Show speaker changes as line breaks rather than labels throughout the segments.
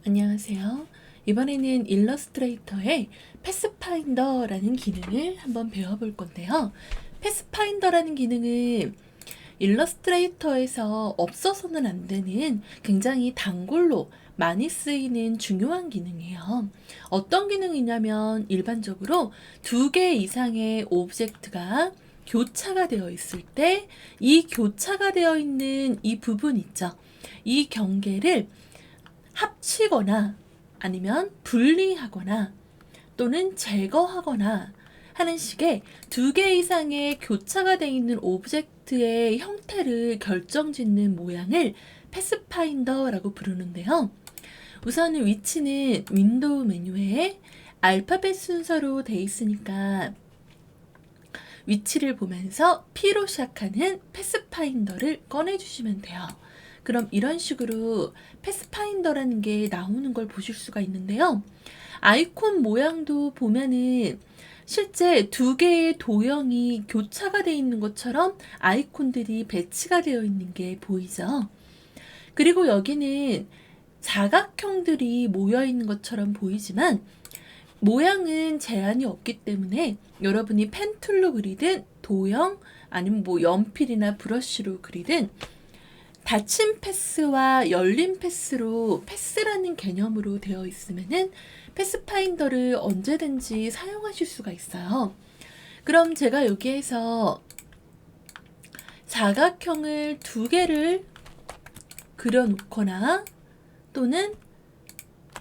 안녕하세요. 이번에는 일러스트레이터의 패스파인더라는 기능을 한번 배워볼 건데요. 패스파인더라는 기능은 일러스트레이터에서 없어서는 안 되는 굉장히 단골로 많이 쓰이는 중요한 기능이에요. 어떤 기능이냐면 일반적으로 2개 이상의 오브젝트가 교차가 되어 있을 때 이 교차가 되어 있는 이 부분 있죠. 이 경계를 합치거나 아니면 분리하거나 또는 제거하거나 하는 식의 2개 이상의 교차가 되어 있는 오브젝트의 형태를 결정짓는 모양을 패스파인더라고 부르는데요. 우선은 위치는 윈도우 메뉴에 알파벳 순서로 되어 있으니까 위치를 보면서 P로 시작하는 패스파인더를 꺼내주시면 돼요. 그럼 이런 식으로 패스파인더라는 게 나오는 걸 보실 수가 있는데요. 아이콘 모양도 보면은 실제 2개의 도형이 교차가 되어 있는 것처럼 아이콘들이 배치가 되어 있는 게 보이죠. 그리고 여기는 사각형들이 모여 있는 것처럼 보이지만 모양은 제한이 없기 때문에 여러분이 펜툴로 그리든 도형 아니면 연필이나 브러쉬로 그리든 닫힌 패스와 열린 패스로 패스라는 개념으로 되어 있으면은 패스파인더를 언제든지 사용하실 수가 있어요. 그럼 제가 여기에서 사각형을 2개를 그려놓거나 또는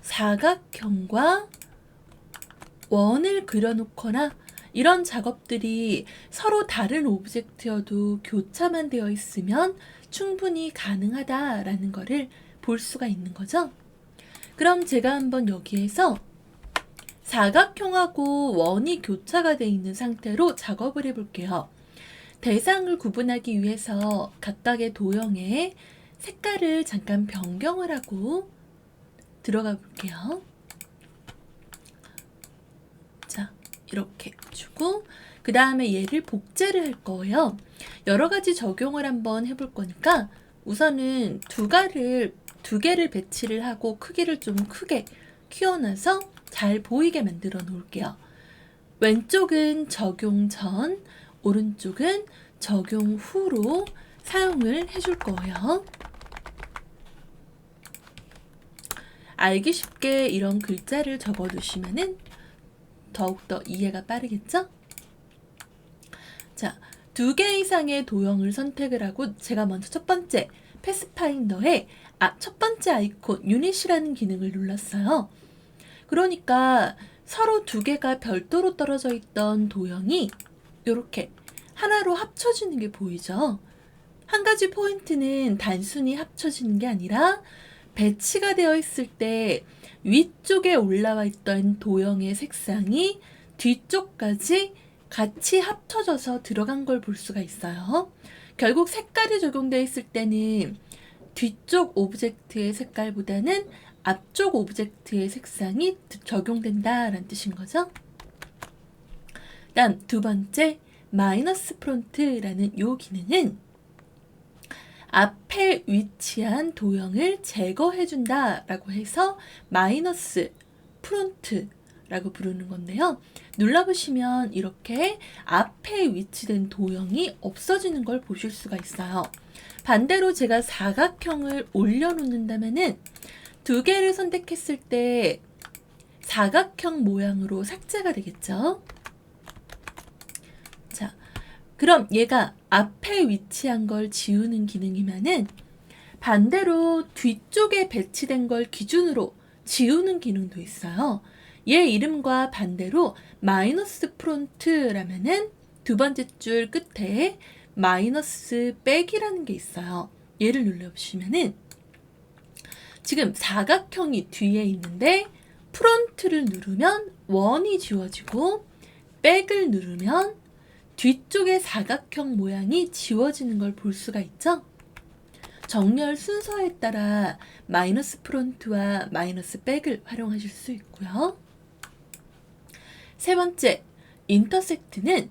사각형과 원을 그려놓거나 이런 작업들이 서로 다른 오브젝트여도 교차만 되어 있으면 충분히 가능하다라는 거를 볼 수가 있는 거죠. 그럼 제가 한번 여기에서 사각형하고 원이 교차가 되어 있는 상태로 작업을 해볼게요. 대상을 구분하기 위해서 각각의 도형의 색깔을 잠깐 변경을 하고 들어가 볼게요. 자, 이렇게 주고 그 다음에 얘를 복제를 할 거예요. 여러 가지 적용을 한번 해볼 거니까 우선은 2개를 배치를 하고 크기를 좀 크게 키워놔서 잘 보이게 만들어 놓을게요. 왼쪽은 적용 전, 오른쪽은 적용 후로 사용을 해줄 거예요. 알기 쉽게 이런 글자를 적어 두시면은 더욱더 이해가 빠르겠죠? 자, 2개 이상의 도형을 선택을 하고 제가 먼저 첫 번째 패스파인더에 첫 번째 아이콘 유닛이라는 기능을 눌렀어요. 그러니까 서로 2개가 별도로 떨어져 있던 도형이 이렇게 하나로 합쳐지는 게 보이죠? 한 가지 포인트는 단순히 합쳐지는 게 아니라 배치가 되어 있을 때 위쪽에 올라와 있던 도형의 색상이 뒤쪽까지 같이 합쳐져서 들어간 걸 볼 수가 있어요. 결국 색깔이 적용되어 있을 때는 뒤쪽 오브젝트의 색깔보다는 앞쪽 오브젝트의 색상이 적용된다라는 뜻인 거죠. 다음 2번째 마이너스 프론트라는 이 기능은 앞에 위치한 도형을 제거해준다 라고 해서 마이너스 프론트라고 부르는 건데요. 눌러보시면 이렇게 앞에 위치된 도형이 없어지는 걸 보실 수가 있어요. 반대로 제가 사각형을 올려놓는다면은 2개를 선택했을 때 사각형 모양으로 삭제가 되겠죠. 자, 그럼 얘가 앞에 위치한 걸 지우는 기능이면은 반대로 뒤쪽에 배치된 걸 기준으로 지우는 기능도 있어요. 얘 이름과 반대로 마이너스 프론트라면은 2번째 줄 끝에 마이너스 백이라는 게 있어요. 얘를 눌러보시면은 지금 사각형이 뒤에 있는데 프론트를 누르면 원이 지워지고 백을 누르면 뒤쪽의 사각형 모양이 지워지는 걸 볼 수가 있죠? 정렬 순서에 따라 마이너스 프론트와 마이너스 백을 활용하실 수 있고요. 3번째, 인터섹트는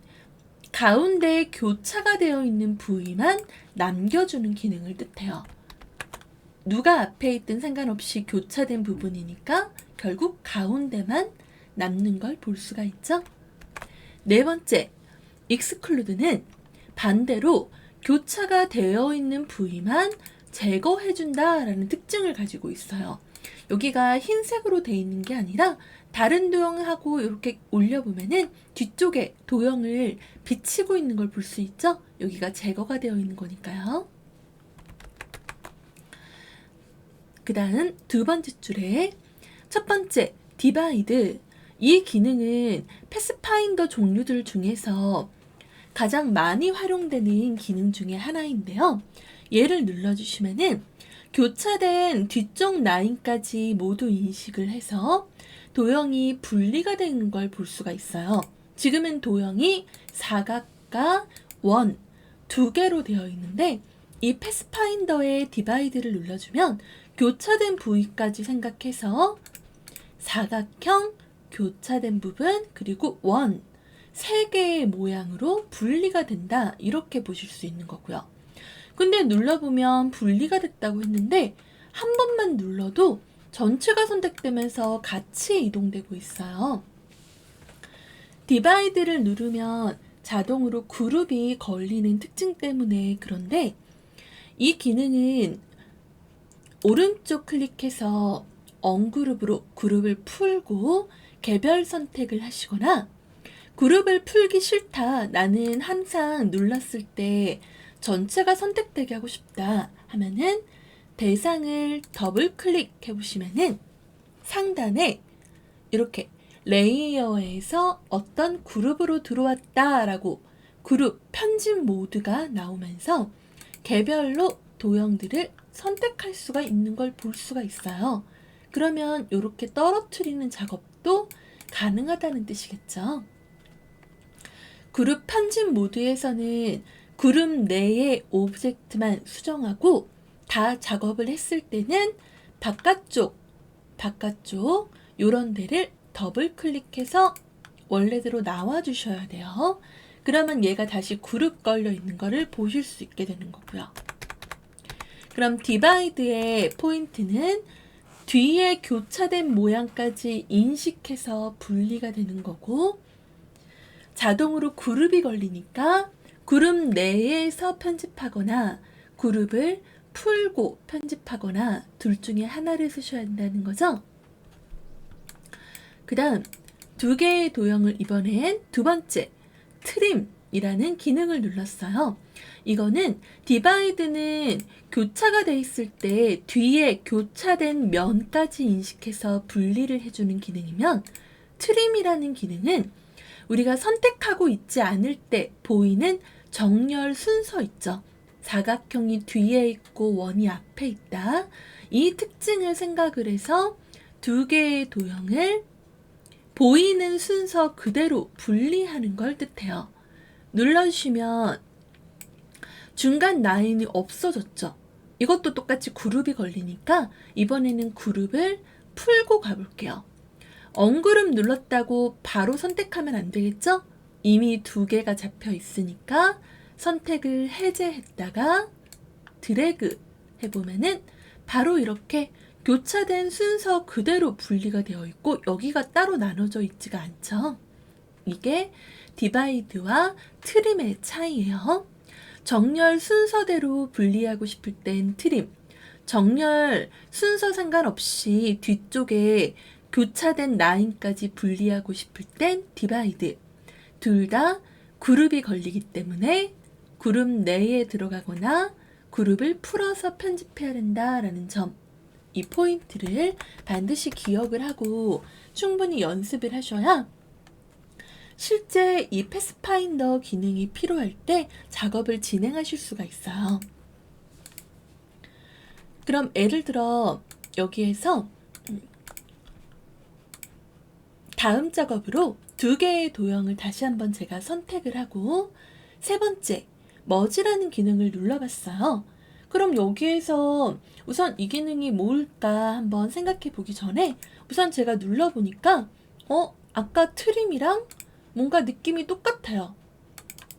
가운데에 교차가 되어 있는 부위만 남겨주는 기능을 뜻해요. 누가 앞에 있든 상관없이 교차된 부분이니까 결국 가운데만 남는 걸 볼 수가 있죠. 네 번째, exclude는 반대로 교차가 되어 있는 부위만 제거해준다라는 특징을 가지고 있어요. 여기가 흰색으로 되어 있는 게 아니라 다른 도형하고 이렇게 올려보면은 뒤쪽에 도형을 비치고 있는 걸 볼 수 있죠? 여기가 제거가 되어 있는 거니까요. 그 다음 두 번째 줄에 첫 번째, 디바이드. 이 기능은 패스파인더 종류들 중에서 가장 많이 활용되는 기능 중에 하나인데요. 얘를 눌러주시면은 교차된 뒤쪽 라인까지 모두 인식을 해서 도형이 분리가 되는 걸 볼 수가 있어요. 지금은 도형이 사각과 원 두 개로 되어 있는데 이 패스파인더의 디바이드를 눌러주면 교차된 부위까지 생각해서 사각형, 교차된 부분, 그리고 원 세 개의 모양으로 분리가 된다. 이렇게 보실 수 있는 거고요. 근데 눌러보면 분리가 됐다고 했는데 한 번만 눌러도 전체가 선택되면서 같이 이동되고 있어요. 디바이드를 누르면 자동으로 그룹이 걸리는 특징 때문에 그런데 이 기능은 오른쪽 클릭해서 언그룹으로 그룹을 풀고 개별 선택을 하시거나 그룹을 풀기 싫다, 나는 항상 눌렀을 때 전체가 선택되게 하고 싶다 하면은 대상을 더블 클릭해 보시면은 상단에 이렇게 레이어에서 어떤 그룹으로 들어왔다 라고 그룹 편집 모드가 나오면서 개별로 도형들을 선택할 수가 있는 걸 볼 수가 있어요. 그러면 이렇게 떨어뜨리는 작업도 가능하다는 뜻이겠죠. 그룹 편집 모드에서는 그룹 내의 오브젝트만 수정하고 다 작업을 했을 때는 바깥쪽 요런 데를 더블 클릭해서 원래대로 나와 주셔야 돼요. 그러면 얘가 다시 그룹 걸려 있는 거를 보실 수 있게 되는 거고요. 그럼 디바이드의 포인트는 뒤에 교차된 모양까지 인식해서 분리가 되는 거고 자동으로 그룹이 걸리니까 그룹 내에서 편집하거나 그룹을 풀고 편집하거나 둘 중에 하나를 쓰셔야 한다는 거죠. 그 다음 두 개의 도형을 이번엔 두 번째 트림이라는 기능을 눌렀어요. 이거는 디바이드는 교차가 돼 있을 때 뒤에 교차된 면까지 인식해서 분리를 해주는 기능이면 트림이라는 기능은 우리가 선택하고 있지 않을 때 보이는 정렬 순서 있죠. 사각형이 뒤에 있고 원이 앞에 있다. 이 특징을 생각을 해서 두 개의 도형을 보이는 순서 그대로 분리하는 걸 뜻해요. 눌러주시면 중간 라인이 없어졌죠. 이것도 똑같이 그룹이 걸리니까 이번에는 그룹을 풀고 가볼게요. 언그룹 눌렀다고 바로 선택하면 안 되겠죠? 이미 두 개가 잡혀 있으니까 선택을 해제했다가 드래그 해보면은 바로 이렇게 교차된 순서 그대로 분리가 되어 있고 여기가 따로 나눠져 있지가 않죠. 이게 디바이드와 트림의 차이예요. 정렬 순서대로 분리하고 싶을 땐 트림, 정렬 순서 상관없이 뒤쪽에 교차된 라인까지 분리하고 싶을 땐 디바이드. 둘 다 그룹이 걸리기 때문에 그룹 내에 들어가거나 그룹을 풀어서 편집해야 된다라는 점, 이 포인트를 반드시 기억을 하고 충분히 연습을 하셔야 실제 이 패스파인더 기능이 필요할 때 작업을 진행하실 수가 있어요. 그럼 예를 들어 여기에서 다음 작업으로 두 개의 도형을 다시 한번 제가 선택을 하고 세 번째 머지라는 기능을 눌러봤어요. 그럼 여기에서 우선 이 기능이 뭘까 한번 생각해 보기 전에 우선 제가 눌러보니까 아까 트림이랑 뭔가 느낌이 똑같아요.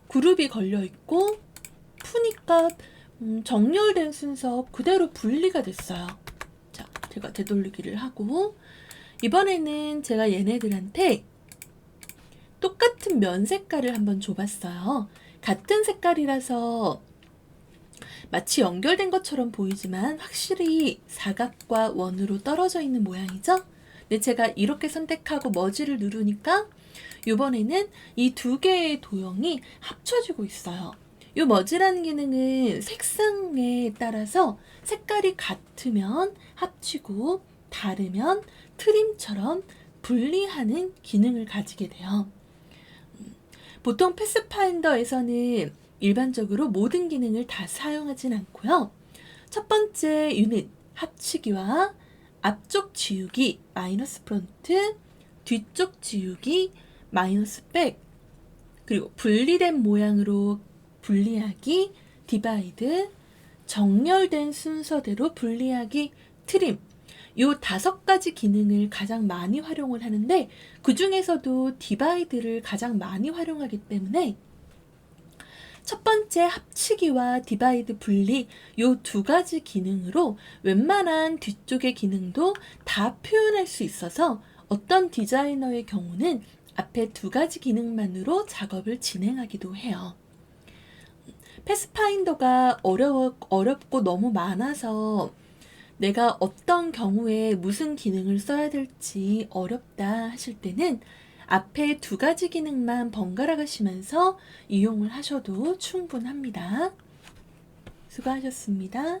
그룹이 걸려 있고 푸니까 정렬된 순서 그대로 분리가 됐어요. 자, 제가 되돌리기를 하고 이번에는 제가 얘네들한테 똑같은 면 색깔을 한번 줘봤어요. 같은 색깔이라서 마치 연결된 것처럼 보이지만 확실히 사각과 원으로 떨어져 있는 모양이죠? 근데 제가 이렇게 선택하고 머지를 누르니까 이번에는 이 두 개의 도형이 합쳐지고 있어요. 이 머지라는 기능은 색상에 따라서 색깔이 같으면 합치고 다르면 트림처럼 분리하는 기능을 가지게 돼요. 보통 패스파인더에서는 일반적으로 모든 기능을 다 사용하진 않고요. 첫 번째 유닛 합치기와 앞쪽 지우기 마이너스 프론트, 뒤쪽 지우기 마이너스 백, 그리고 분리된 모양으로 분리하기 디바이드, 정렬된 순서대로 분리하기 트림, 요 5가지 기능을 가장 많이 활용을 하는데 그 중에서도 디바이드를 가장 많이 활용하기 때문에 첫 번째 합치기와 디바이드 분리 요 2가지 기능으로 웬만한 뒤쪽의 기능도 다 표현할 수 있어서 어떤 디자이너의 경우는 앞에 2가지 기능만으로 작업을 진행하기도 해요. 패스파인더가 어렵고 너무 많아서 내가 어떤 경우에 무슨 기능을 써야 될지 어렵다 하실 때는 앞에 2가지 기능만 번갈아 가시면서 이용을 하셔도 충분합니다. 수고하셨습니다.